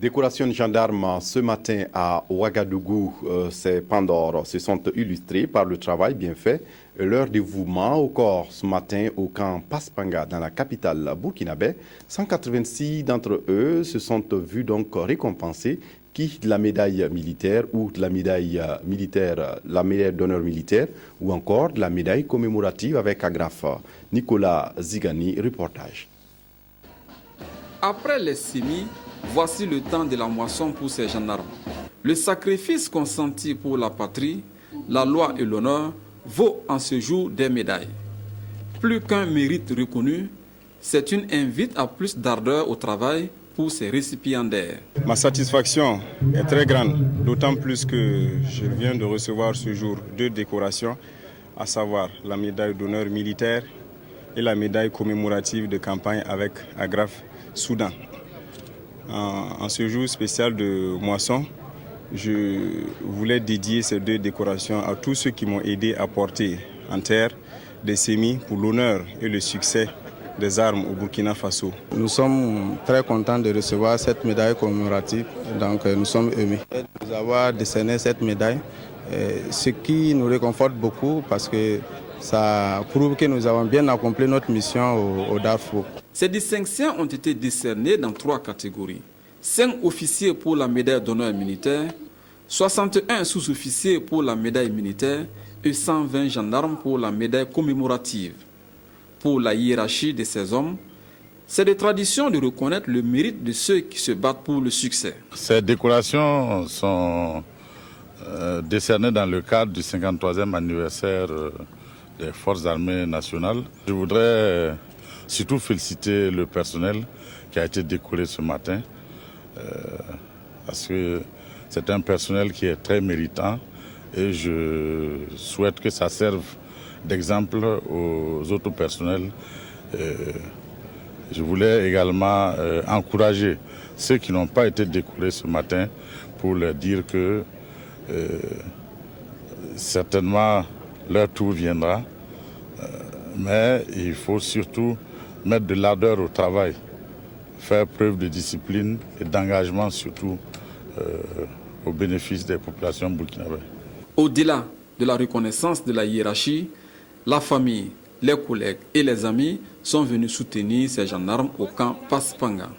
Décoration de gendarmes ce matin à Ouagadougou, ces Pandores se sont illustrés par le travail bien fait et leur dévouement au corps ce matin au camp Paspanga dans la capitale burkinabé. 186 d'entre eux se sont vus donc récompensés, qui de la médaille militaire ou de la médaille militaire, la médaille d'honneur militaire ou encore de la médaille commémorative avec agrafe. Nicolas Zigani, reportage. Après les semis, voici le temps de la moisson pour ces gendarmes. Le sacrifice consenti pour la patrie, la loi et l'honneur vaut en ce jour des médailles. Plus qu'un mérite reconnu, c'est une invite à plus d'ardeur au travail pour ces récipiendaires. Ma satisfaction est très grande, d'autant plus que je viens de recevoir ce jour 2 décorations, à savoir la médaille d'honneur militaire et la médaille commémorative de campagne avec agrafe Soudan. En ce jour spécial de moisson, je voulais dédier ces 2 décorations à tous ceux qui m'ont aidé à porter en terre des semis pour l'honneur et le succès des armes au Burkina Faso. Nous sommes très contents de recevoir cette médaille commémorative, donc nous sommes émus d'avoir décerné cette médaille, ce qui nous réconforte beaucoup parce que ça prouve que nous avons bien accompli notre mission au Darfour. Ces distinctions ont été décernées dans 3 catégories. 5 officiers pour la médaille d'honneur militaire, 61 sous-officiers pour la médaille militaire et 120 gendarmes pour la médaille commémorative. Pour la hiérarchie de ces hommes, c'est de tradition de reconnaître le mérite de ceux qui se battent pour le succès. Ces décorations sont décernées dans le cadre du 53e anniversaire des Forces armées nationales. Je voudrais surtout féliciter le personnel qui a été décoré ce matin, parce que c'est un personnel qui est très méritant et je souhaite que ça serve d'exemple aux autres personnels. Je voulais également encourager ceux qui n'ont pas été décorés ce matin pour leur dire que certainement leur tour viendra, mais il faut surtout mettre de l'ardeur au travail, faire preuve de discipline et d'engagement surtout au bénéfice des populations burkinabées. Au-delà de la reconnaissance de la hiérarchie, la famille, les collègues et les amis sont venus soutenir ces gendarmes au camp Paspanga.